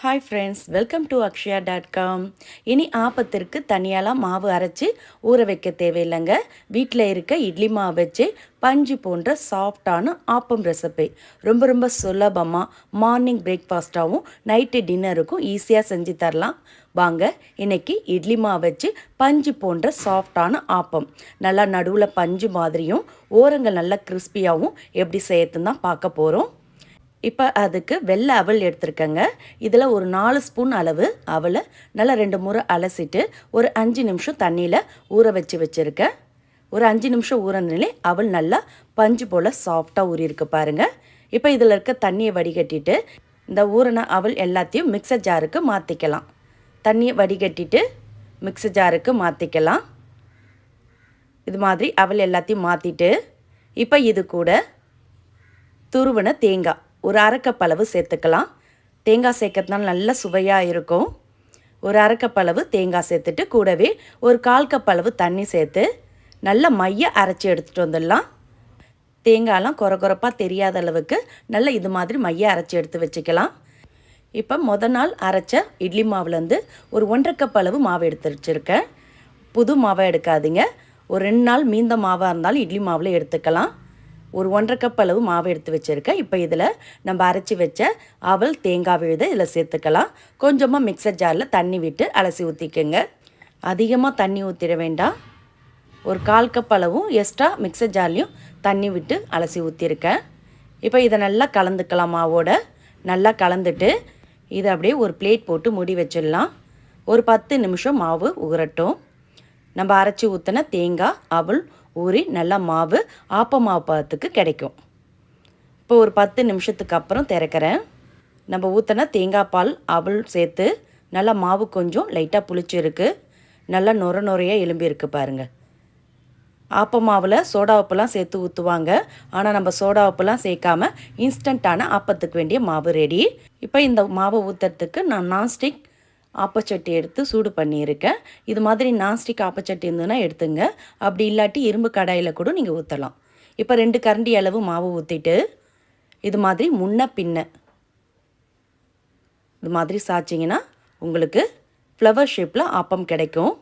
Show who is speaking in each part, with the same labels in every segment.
Speaker 1: Hi friends, welcome to akshaya.com. இனி ஆப்பத்திற்கு தனியாலாம் மாவு அரைச்சி ஊற வைக்க தேவையில்லைங்க. வீட்டில் இருக்க இட்லி மாவு வச்சு பஞ்சு போன்ற சாஃப்டான ஆப்பம் ரெசிபி ரொம்ப ரொம்ப சுலபமாக மார்னிங் பிரேக்ஃபாஸ்ட்டாகவும் நைட்டு டின்னருக்கும் ஈஸியாக செஞ்சு தரலாம். வாங்க, இன்றைக்கி இட்லி மாவு வச்சு பஞ்சு போன்ற சாஃப்டான ஆப்பம் நல்லா நடுவில் பஞ்சு மாதிரியும் ஓரங்கள் நல்லா கிறிஸ்பியாகவும் எப்படி செய்யறதுன்னு தான் பார்க்க போகிறோம். இப்போ அதுக்கு வெள்ளை அவல் எடுத்துருக்கேங்க. இதில் ஒரு 4 ஸ்பூன் அளவு அவலை நல்லா 2 முறை அலசிட்டு ஒரு 5 நிமிஷம் தண்ணியில் ஊற வச்சுருக்கேன். ஒரு 5 நிமிஷம் ஊறினாலே அவல் நல்லா பஞ்சு போல் சாஃப்டாக ஊறியிருக்கு பாருங்கள். இப்போ இதில் இருக்க தண்ணியை வடிகட்டிட்டு இந்த ஊறின அவல் எல்லாத்தையும் மிக்சர் ஜாருக்கு மாற்றிக்கலாம். தண்ணியை வடிகட்டிட்டு மிக்சர் ஜாருக்கு மாற்றிக்கலாம். இது மாதிரி அவல் எல்லாத்தையும் மாற்றிட்டு இப்போ இது கூட துருவின தேங்காய் ஒரு அரை கப் அளவு சேர்த்துக்கலாம். தேங்காய் சேர்க்கறதுனால நல்ல சுவையாக இருக்கும். ஒரு அரை கப் அளவு தேங்காய் சேர்த்துட்டு கூடவே ஒரு 1/4 கப் அளவு தண்ணி சேர்த்து நல்ல மைய அரைச்சி எடுத்துகிட்டு வந்துடலாம். தேங்காயெலாம் கொரகொரப்பாக தெரியாத அளவுக்கு நல்ல இது மாதிரி மைய அரைச்சி எடுத்து வச்சுக்கலாம். இப்போ நாள் அரைச்ச இட்லி மாவுலேருந்து ஒரு 1/2 கப் அளவு மாவு எடுத்து வச்சுருக்கேன். புது மாவை எடுக்காதீங்க. ஒரு 2 நாள் மீந்த மாவாக இருந்தாலும் இட்லி மாவில் எடுத்துக்கலாம். ஒரு 1/2 கப் அளவு மாவு எடுத்து வச்சுருக்கேன். இப்போ இதில் நம்ம அரைச்சி வச்ச அவல் தேங்காய் விழுதை இதில் சேர்த்துக்கலாம். கொஞ்சமாக மிக்சர் ஜாரில் தண்ணி விட்டு அலசி ஊற்றிக்கோங்க. அதிகமாக தண்ணி ஊற்றிட வேண்டாம். ஒரு 1/4 கப் அளவும் எக்ஸ்ட்ரா மிக்சர் ஜார்லையும் தண்ணி விட்டு அலசி ஊற்றிருக்கேன். இப்போ இதை நல்லா கலந்துக்கலாம். மாவோட நல்லா கலந்துட்டு இதை அப்படியே ஒரு பிளேட் போட்டு மூடி வச்சிடலாம். ஒரு 10 நிமிஷம் மாவு ஊறட்டும். நம்ம அரைச்சி ஊற்றின தேங்காய் அவல் ஊறி நல்லா மாவு ஆப்ப மாவு பதத்துக்கு கிடைக்கும். இப்போ ஒரு 10 நிமிஷத்துக்கு அப்புறம் திறக்கிறேன். நம்ம ஊற்றின தேங்காய் பால் அவல் சேர்த்து நல்லா மாவு கொஞ்சம் லைட்டாக புளிச்சிருக்கு. நல்லா நொறையாக எலும்பி பாருங்கள். ஆப்ப மாவில் சோடா உப்புலாம் சேர்த்து ஊற்றுவாங்க. ஆனால் நம்ம சோடா உப்புலாம் சேர்க்காம இன்ஸ்டண்ட்டான ஆப்பத்துக்கு வேண்டிய மாவு ரெடி. இப்போ இந்த மாவை ஊற்றுறதுக்கு நான் நான்ஸ்டிக் ஆப்பச்சட்டி எடுத்து சூடு பண்ணியிருக்கேன். இது மாதிரி நான்ஸ்டிக் ஆப்பச்சட்டி இருந்ததுன்னா எடுத்துங்க. அப்படி இல்லாட்டி இரும்பு கடாயில் கூட நீங்கள் ஊற்றலாம். இப்போ 2 கரண்டி அளவு மாவு ஊற்றிட்டு இது மாதிரி முன்ன பின்ன இது மாதிரி சாய்ச்சிங்கன்னா உங்களுக்கு ஃப்ளவர் ஷேப்பில் ஆப்பம் கிடைக்கும்.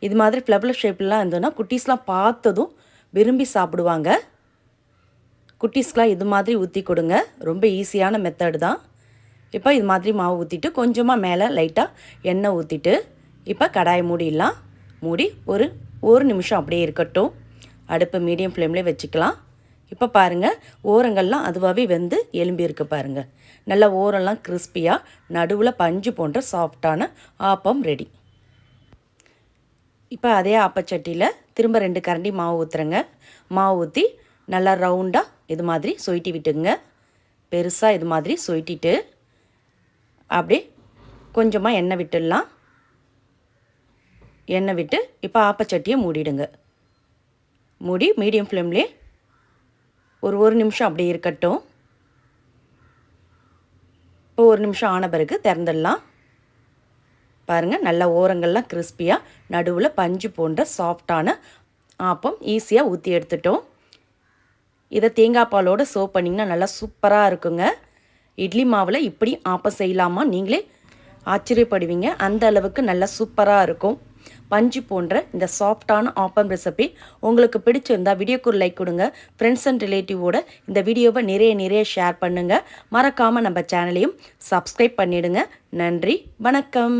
Speaker 1: இது மாதிரி ஃப்ளவர் ஷேப்லாம் இருந்ததுன்னா குட்டீஸ்லாம் பார்த்ததும் விரும்பி சாப்பிடுவாங்க. குட்டீஸ்க்கெலாம் இது மாதிரி ஊற்றி கொடுங்க. ரொம்ப ஈஸியான மெத்தடு தான். இப்போ இது மாதிரி மாவு ஊற்றிட்டு கொஞ்சமாக மேலே லைட்டாக எண்ணெய் ஊற்றிட்டு இப்போ கடாயை மூடிடலாம். மூடி ஒரு நிமிஷம் அப்படியே இருக்கட்டும். அடுப்பு மீடியம் ஃப்ளேம்லேயே வச்சுக்கலாம். இப்போ பாருங்கள், ஓரங்கள்லாம் அதுவாகவே வெந்து எலும்பி இருக்குது பாருங்கள். நல்லா ஓரெல்லாம் கிறிஸ்பியாக நடுவில் பஞ்சு போன்ற சாஃப்டான ஆப்பம் ரெடி. இப்போ அதே ஆப்பச்சட்டியில் திரும்ப 2 கரண்டி மாவு ஊற்றுறேங்க. மாவு ஊற்றி நல்லா ரவுண்டாக இது மாதிரி சொயிட்டி விட்டுங்க. பெருசாக இது மாதிரி சொயிட்டிட்டு அப்படியே கொஞ்சமாக எண்ணெய் விட்டுடலாம். எண்ணெய் விட்டு இப்போ ஆப்பச்சட்டியை மூடிடுங்க. மூடி மீடியம் ஃப்ளேம்லேயே ஒரு நிமிஷம் அப்படியே இருக்கட்டும். இப்போ 1 நிமிஷம் ஆன பிறகு திறந்துடலாம். பாருங்கள், நல்ல ஓரங்கள்லாம் கிறிஸ்பியாக நடுவில் பஞ்சு போன்ற சாஃப்டான ஆப்பம் ஈஸியாக ஊற்றி எடுத்துட்டோம். இதை தேங்காய் பாலோடு சர்வ் பண்ணிங்கன்னா நல்லா சூப்பராக இருக்குங்க. இட்லி மாவில் இப்படி ஆப்பம் செய்யலாமா நீங்களே ஆச்சரியப்படுவீங்க. அந்த அளவுக்கு நல்லா சூப்பராக இருக்கும். பஞ்சு போன்ற இந்த சாஃப்டான ஆப்பம் ரெசிபி உங்களுக்கு பிடிச்சிருந்தா வீடியோக்கு ஒரு லைக் கொடுங்க. ஃப்ரெண்ட்ஸ் அண்ட் ரிலேட்டிவோட இந்த வீடியோவை நிறைய ஷேர் பண்ணுங்கள். மறக்காமல் நம்ம சேனலையும் சப்ஸ்கிரைப் பண்ணிவிடுங்க. நன்றி, வணக்கம்.